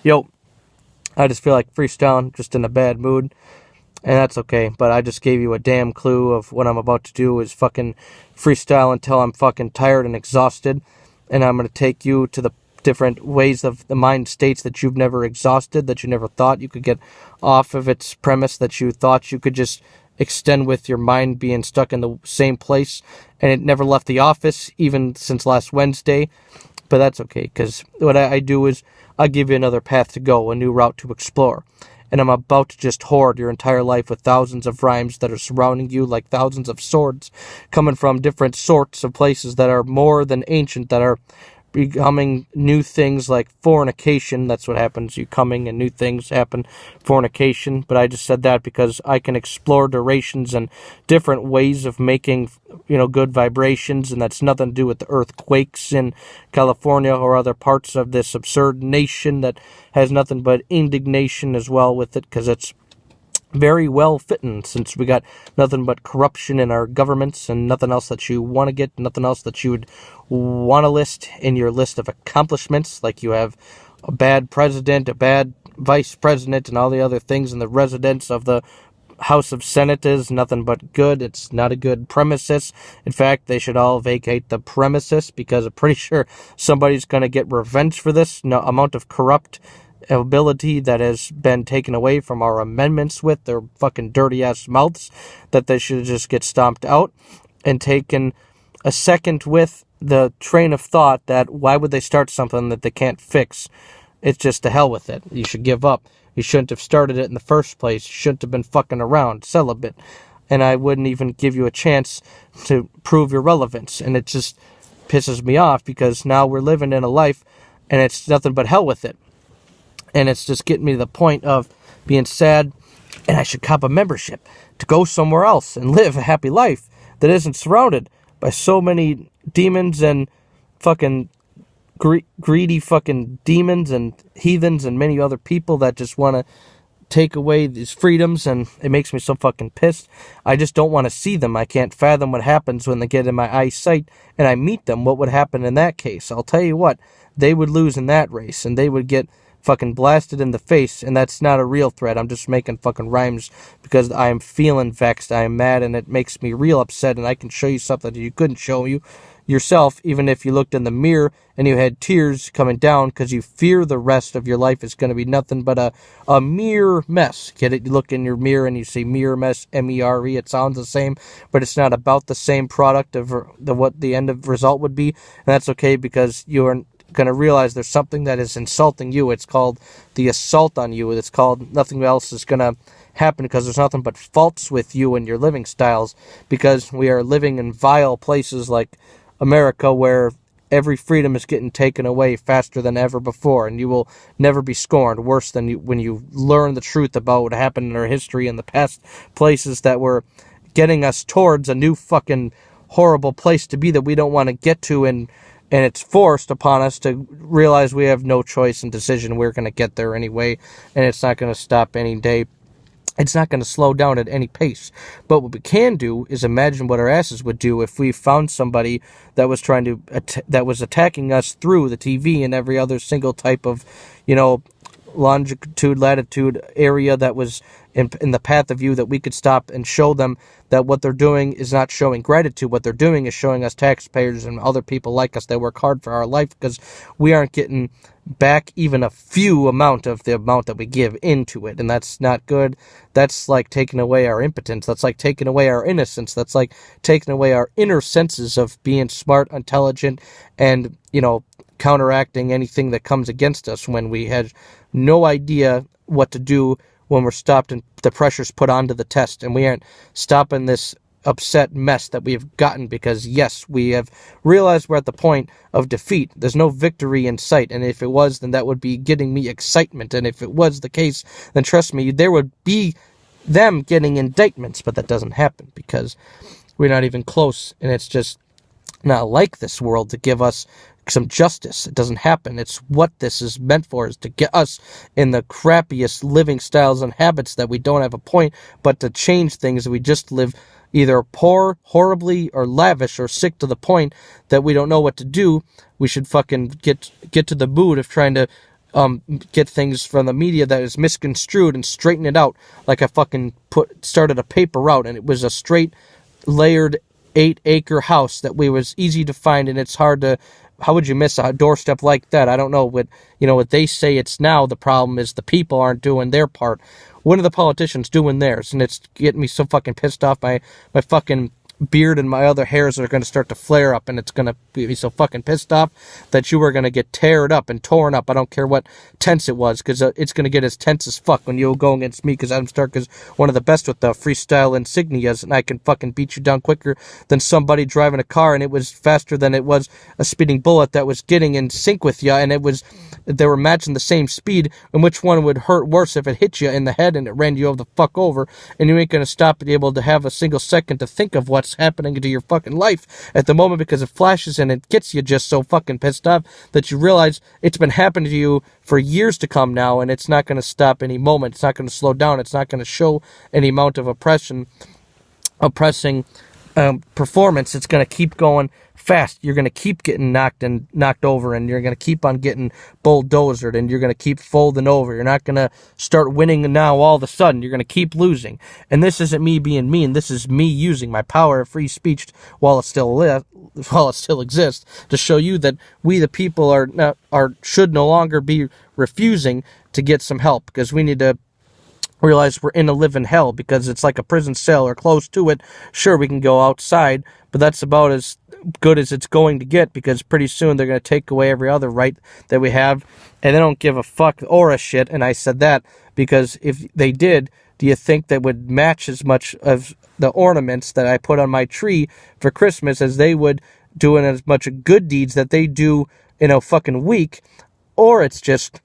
Yo, I just feel like freestyling, just in a bad mood, and that's okay. But I just gave you a damn clue of what I'm about to do is fucking freestyle until I'm fucking tired and exhausted, and I'm gonna take you to the different ways of the mind states that you've never exhausted, that you never thought you could get off of its premise, that you thought you could just extend with your mind being stuck in the same place, and it never left the office, even since last Wednesday. But that's okay, because what I do is I give you another path to go, a new route to explore. And I'm about to just hoard your entire life with thousands of rhymes that are surrounding you like thousands of swords, coming from different sorts of places that are more than ancient, that are becoming new things like fornication. That's what happens. You coming and new things happen. Fornication. But I just said that because I can explore durations and different ways of making, good vibrations. And that's nothing to do with the earthquakes in California or other parts of this absurd nation that has nothing but indignation as well with it, because it's very well fitting, since we got nothing but corruption in our governments and nothing else that you want to get, nothing else that you would want to list in your list of accomplishments, like you have a bad president, a bad vice president, and all the other things, and the residents of the House of Senate is nothing but good. It's not a good premises. In fact, they should all vacate the premises, because I'm pretty sure somebody's going to get revenge for this amount of corrupt ability that has been taken away from our amendments with their fucking dirty ass mouths, that they should just get stomped out, and taken a second with the train of thought that why would they start something that they can't fix? It's just to hell with it. You should give up. You shouldn't have started it in the first place. You shouldn't have been fucking around, celibate. And I wouldn't even give you a chance to prove your relevance. And it just pisses me off, because now we're living in a life and it's nothing but hell with it. And it's just getting me to the point of being sad, and I should cop a membership to go somewhere else and live a happy life that isn't surrounded by so many demons and fucking greedy fucking demons and heathens and many other people that just want to take away these freedoms, and it makes me so fucking pissed. I just don't want to see them. I can't fathom what happens when they get in my eyesight and I meet them. What would happen in that case? I'll tell you what, they would lose in that race, and they would get fucking blasted in the face, and that's not a real threat. I'm just making fucking rhymes because I am feeling vexed, I am mad, and it makes me real upset, and I can show you something that you couldn't show you yourself, even if you looked in the mirror and you had tears coming down because you fear the rest of your life is going to be nothing but a mere mess. Get it? You look in your mirror and you say mirror mess, M-E-R-E. It sounds the same, but it's not about the same product of what the end of result would be, and that's okay, because you're going to realize there's something that is insulting you. It's called the assault on you. It's called nothing else is going to happen, because there's nothing but faults with you and your living styles, because we are living in vile places like America, where every freedom is getting taken away faster than ever before, and you will never be scorned worse than when you learn the truth about what happened in our history and the past places that were getting us towards a new fucking horrible place to be that we don't want to get to, and it's forced upon us to realize we have no choice and decision. We're going to get there anyway, and it's not going to stop any day. It's not going to slow down at any pace. But what we can do is imagine what our asses would do if we found somebody that was trying to that was attacking us through the TV and every other single type of, longitude, latitude area that was in the path of you, that we could stop and show them that what they're doing is not showing gratitude. What they're doing is showing us taxpayers and other people like us that work hard for our life, because we aren't getting back even a few amount of the amount that we give into it, and that's not good. That's like taking away our impotence. That's like taking away our innocence. That's like taking away our inner senses of being smart, intelligent, and counteracting anything that comes against us, when we had no idea what to do when we're stopped and the pressure's put onto the test, and we aren't stopping this upset mess that we have gotten, because yes, we have realized we're at the point of defeat. There's no victory in sight, and if it was, then that would be getting me excitement, and if it was the case, then trust me, there would be them getting indictments, but that doesn't happen, because we're not even close, and it's just not like this world to give us some justice. It doesn't happen. It's what this is meant for, is to get us in the crappiest living styles and habits that we don't have a point, but to change things. We just live either poor, horribly, or lavish, or sick to the point that we don't know what to do. We should fucking get to the mood of trying to get things from the media that is misconstrued and straighten it out. Like I fucking started a paper route, and it was a straight layered 8-acre house that was easy to find, and it's hard to. How would you miss a doorstep like that? I don't know. What they say it's now. The problem is the people aren't doing their part. When are the politicians doing theirs? And it's getting me so fucking pissed off. My fucking beard and my other hairs are going to start to flare up, and it's going to be so fucking pissed off that you are going to get teared up and torn up. I don't care what tense it was, because it's going to get as tense as fuck when you go against me, because Adam Stark is one of the best with the freestyle insignias, and I can fucking beat you down quicker than somebody driving a car, and it was faster than it was a speeding bullet that was getting in sync with you, and they were matching the same speed, and which one would hurt worse if it hit you in the head and it ran you over the fuck over, and you ain't going to stop and be able to have a single second to think of what's happening to your fucking life at the moment, because it flashes and it gets you just so fucking pissed off that you realize it's been happening to you for years to come now, and it's not going to stop any moment. It's not going to slow down. It's not going to show any amount of oppressing performance. It's going to keep going fast. You're going to keep getting knocked over, and you're going to keep on getting bulldozered, and you're going to keep folding over. You're not going to start winning now all of a sudden. You're going to keep losing. And this isn't me being mean. This is me using my power of free speech while it still exists, to show you that we the people should no longer be refusing to get some help, because we need to realize we're in a living hell, because it's like a prison cell or close to it. Sure, we can go outside, but that's about as good as it's going to get, because pretty soon they're going to take away every other right that we have, and they don't give a fuck or a shit. And I said that because if they did, do you think that would match as much of the ornaments that I put on my tree for Christmas as they would doing as much good deeds that they do in a fucking week? Or it's just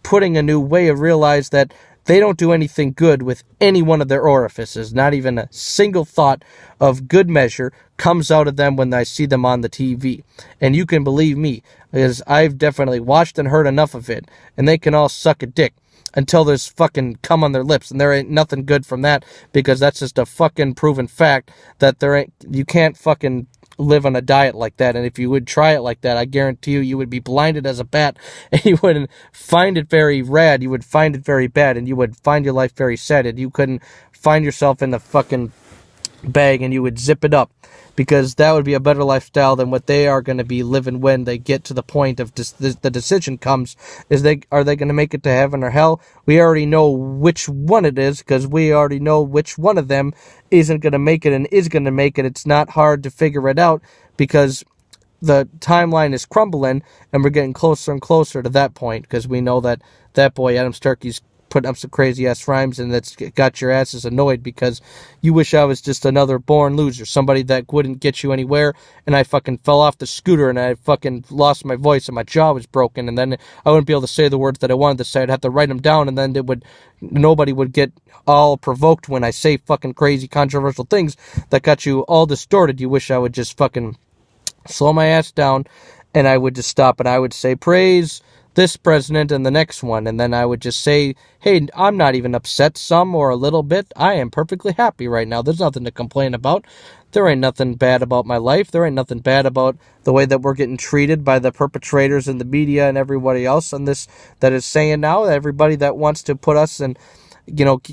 putting a new way of realize that they don't do anything good with any one of their orifices. Not even a single thought of good measure comes out of them when I see them on the TV. And you can believe me, because I've definitely watched and heard enough of it. And they can all suck a dick until there's fucking cum on their lips. And there ain't nothing good from that, because that's just a fucking proven fact that you can't fucking live on a diet like that. And if you would try it like that, I guarantee you would be blinded as a bat, and you wouldn't find it very rad. You would find it very bad, and you would find your life very sad, and you couldn't find yourself in the fucking bag, and you would zip it up, because that would be a better lifestyle than what they are going to be living when they get to the point of the decision comes. Are they going to make it to heaven or hell? We already know which one it is, because we already know which one of them isn't going to make it and is going to make it. It's not hard to figure it out, because the timeline is crumbling, and we're getting closer and closer to that point, because we know that boy Adam Starkey's putting up some crazy ass rhymes, and that's got your asses annoyed, because you wish I was just another born loser, somebody that wouldn't get you anywhere, and I fucking fell off the scooter, and I fucking lost my voice, and my jaw was broken, and then I wouldn't be able to say the words that I wanted to say. I'd have to write them down, and then nobody would get all provoked when I say fucking crazy controversial things that got you all distorted. You wish I would just fucking slow my ass down, and I would just stop, and I would say, praise this president and the next one, and then I would just say, hey, I'm not even upset some or a little bit. I am perfectly happy right now. There's nothing to complain about. There ain't nothing bad about my life. There ain't nothing bad about the way that we're getting treated by the perpetrators and the media and everybody else on this that is saying now, everybody that wants to put us and,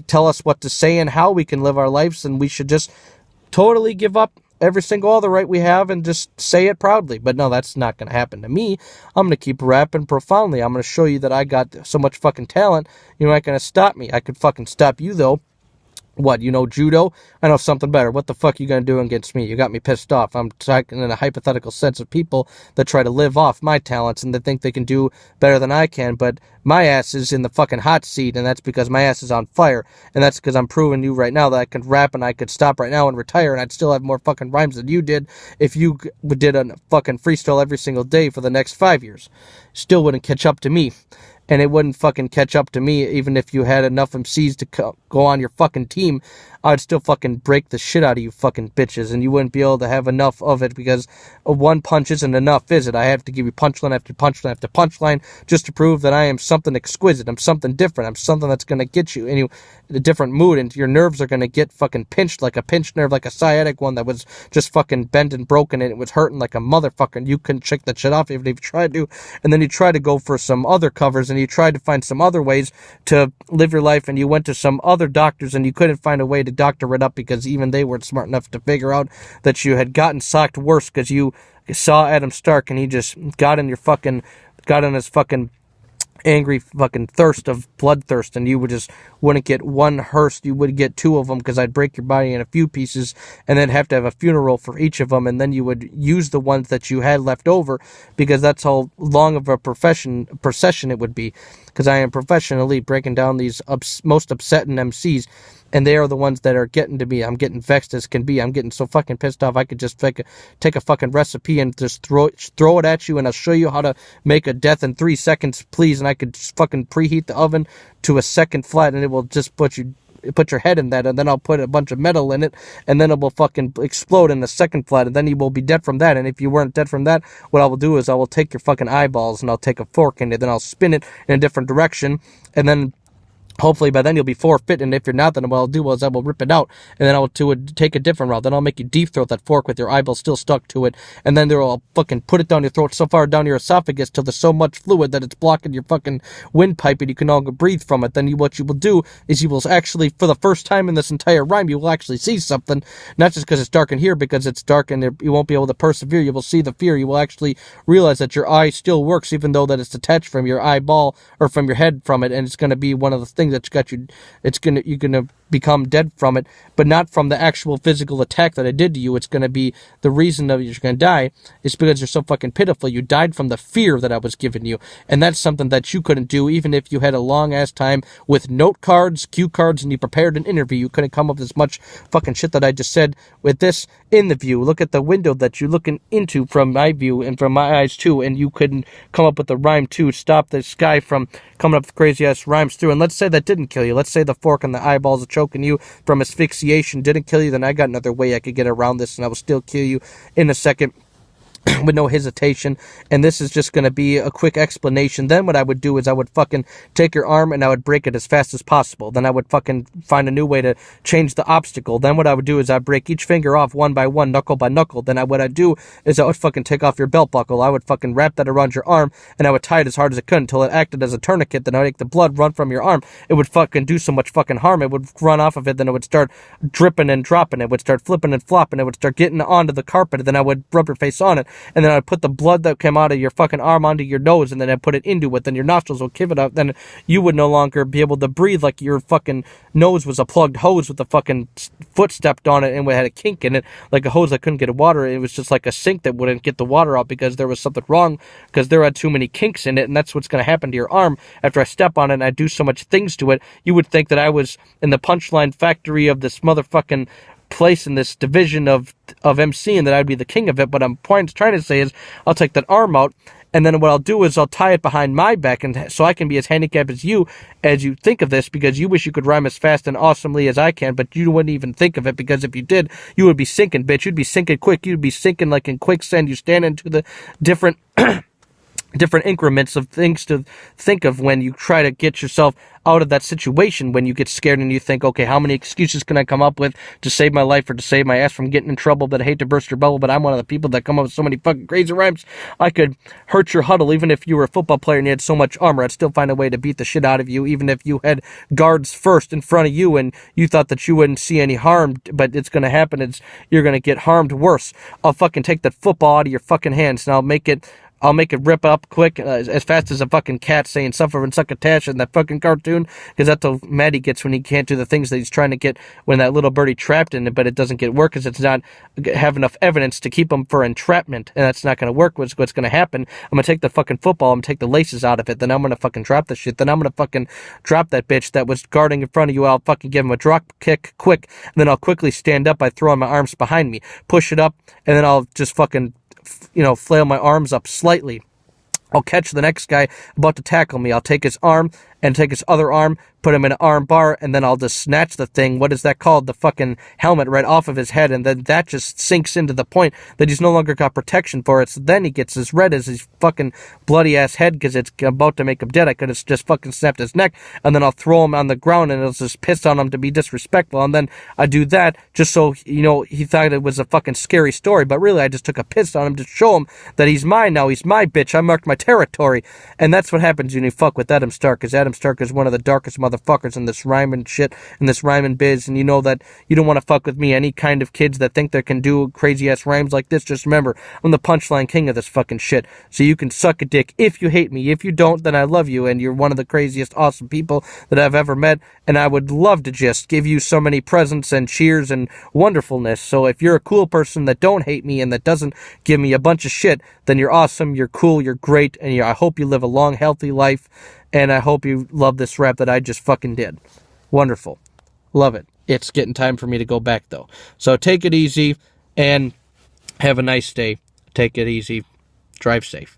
tell us what to say and how we can live our lives, and we should just totally give up every single other right we have and just say it proudly. But no, that's not going to happen to me. I'm going to keep rapping profoundly. I'm going to show you that I got so much fucking talent, you're not going to stop me. I could fucking stop you, though. What, judo? I know something better. What the fuck you gonna do against me? You got me pissed off. I'm talking in a hypothetical sense of people that try to live off my talents and that think they can do better than I can, but my ass is in the fucking hot seat, and that's because my ass is on fire, and that's because I'm proving you right now that I can rap and I could stop right now and retire, and I'd still have more fucking rhymes than you did if you did a fucking freestyle every single day for the next 5 years. Still wouldn't catch up to me. And it wouldn't fucking catch up to me even if you had enough MCs to go on your fucking team. I'd still fucking break the shit out of you fucking bitches, and you wouldn't be able to have enough of it, because one punch isn't enough, is it? I have to give you punchline after punchline after punchline just to prove that I am something exquisite. I'm something different. I'm something that's going to get you in a different mood, and your nerves are going to get fucking pinched like a pinched nerve, like a sciatic one that was just fucking bent and broken, and it was hurting like a motherfucker, and you couldn't shake that shit off even if you tried to. And then you try to go for some other covers, and you tried to find some other ways to live your life, and you went to some other doctors and you couldn't find a way to doctor it up because even they weren't smart enough to figure out that you had gotten socked worse because you saw Adam Stark and he just got in his fucking angry fucking thirst of bloodthirst, and you wouldn't get one hearse, you would get two of them because I'd break your body in a few pieces and then have to have a funeral for each of them, and then you would use the ones that you had left over because that's how long of a procession it would be, because I am professionally breaking down these most upsetting MCs, and they are the ones that are getting to me. I'm getting vexed as can be. I'm getting so fucking pissed off. I could just take a fucking recipe and just throw it at you, and I'll show you how to make a death in 3 seconds, please. And I could just fucking preheat the oven to a second flat, and it will just put your head in that, and then I'll put a bunch of metal in it, and then it will fucking explode in the second flat, and then you will be dead from that. And if you weren't dead from that, what I will do is I will take your fucking eyeballs, and I'll take a fork in it, then I'll spin it in a different direction, and then hopefully by then you'll be forfeit, and if you're not, then what I'll do is I will rip it out, and then I'll take a different route. Then I'll make you deep throat that fork with your eyeball still stuck to it, and then I'll fucking put it down your throat so far down your esophagus till there's so much fluid that it's blocking your fucking windpipe and you can no longer breathe from it. Then what you will do is you will actually, for the first time in this entire rhyme, you will actually see something, not just because it's dark in here, because it's dark and you won't be able to persevere. You will see the fear. You will actually realize that your eye still works, even though that it's detached from your eyeball or from your head from it, and it's going to be one of the things that's got you, you're gonna become dead from it, but not from the actual physical attack that I did to you. It's gonna be the reason that you're gonna die is because you're so fucking pitiful. You died from the fear that I was giving you, and that's something that you couldn't do even if you had a long ass time with note cards, cue cards, and you prepared an interview. You couldn't come up with as much fucking shit that I just said with this in the view. Look at the window that you're looking into from my view and from my eyes too, and you couldn't come up with a rhyme to stop this guy from coming up with crazy ass rhymes through. And let's say that didn't kill you. Let's say the fork and the eyeballs are choking you from asphyxiation didn't kill you. Then I got another way I could get around this, and I will still kill you in a second with no hesitation. And this is just going to be a quick explanation. Then what I would do is I would fucking take your arm and I would break it as fast as possible. Then I would fucking find a new way to change the obstacle. Then what I would do is I'd break each finger off one by one, knuckle by knuckle. Then what I'd do is I would fucking take off your belt buckle. I would fucking wrap that around your arm, and I would tie it as hard as I could until it acted as a tourniquet. Then I would make the blood run from your arm. It would fucking do so much fucking harm. It would run off of it. Then it would start dripping and dropping. It would start flipping and flopping. It would start getting onto the carpet. Then I would rub your face on it, and then I'd put the blood that came out of your fucking arm onto your nose, and then I put it into it. Then your nostrils would give it up. Then you would no longer be able to breathe, like your fucking nose was a plugged hose with a fucking foot stepped on it and it had a kink in it, like a hose that couldn't get water. It was just like a sink that wouldn't get the water out because there was something wrong, because there had too many kinks in it. And that's what's going to happen to your arm after I step on it and I do so much things to it. You would think that I was in the Punchline factory of this motherfucking place in this division of MC, and that I'd be the king of it. But I'm trying to say is I'll take that arm out, and then what I'll do is I'll tie it behind my back, and so I can be as handicapped as you think of this, because you wish you could rhyme as fast and awesomely as I can, but you wouldn't even think of it, because if you did, you would be sinking, bitch. You'd be sinking quick. You'd be sinking like in quicksand. You stand into the different increments of things to think of when you try to get yourself out of that situation, when you get scared and you think, okay, how many excuses can I come up with to save my life or to save my ass from getting in trouble? But I hate to burst your bubble, but I'm one of the people that come up with so many fucking crazy rhymes. I could hurt your huddle. Even if you were a football player and you had so much armor, I'd still find a way to beat the shit out of you, even if you had guards first in front of you and you thought that you wouldn't see any harm, but it's going to happen. You're going to get harmed worse. I'll fucking take that football out of your fucking hands, and I'll make it rip up quick, as fast as a fucking cat saying suffer and succotash in that fucking cartoon, because that's how mad he gets when he can't do the things that he's trying to get when that little birdie trapped in it, but it doesn't get work because it's not have enough evidence to keep him for entrapment, and that's not going to work. What's going to happen, I'm going to take the fucking football, I'm going to take the laces out of it, then I'm going to fucking drop the shit, then I'm going to fucking drop that bitch that was guarding in front of you. I'll fucking give him a drop kick quick, and then I'll quickly stand up by throwing my arms behind me, push it up, and then I'll just fucking flail my arms up slightly. I'll catch the next guy about to tackle me. I'll take his arm and take his other arm, put him in an arm bar, and then I'll just snatch the thing, what is that called, the fucking helmet, right off of his head, and then that just sinks into the point that he's no longer got protection for it, so then he gets as red as his fucking bloody-ass head, because it's about to make him dead. I could have just fucking snapped his neck, and then I'll throw him on the ground, and it'll just piss on him to be disrespectful, and then I do that just so, he thought it was a fucking scary story, but really I just took a piss on him to show him that he's mine now, he's my bitch, I marked my territory, and that's what happens when you fuck with Adam Stark, because Adam Stark is one of the darkest motherfuckers in this rhyming shit, in this rhyming biz, and you know that you don't want to fuck with me. Any kind of kids that think they can do crazy-ass rhymes like this, just remember, I'm the punchline king of this fucking shit, so you can suck a dick if you hate me. If you don't, then I love you, and you're one of the craziest, awesome people that I've ever met, and I would love to just give you so many presents and cheers and wonderfulness, so if you're a cool person that don't hate me and that doesn't give me a bunch of shit, then you're awesome, you're cool, you're great, and I hope you live a long, healthy life, and I hope you love this rap that I just fucking did. Wonderful. Love it. It's getting time for me to go back, though. So take it easy, and have a nice day. Take it easy. Drive safe.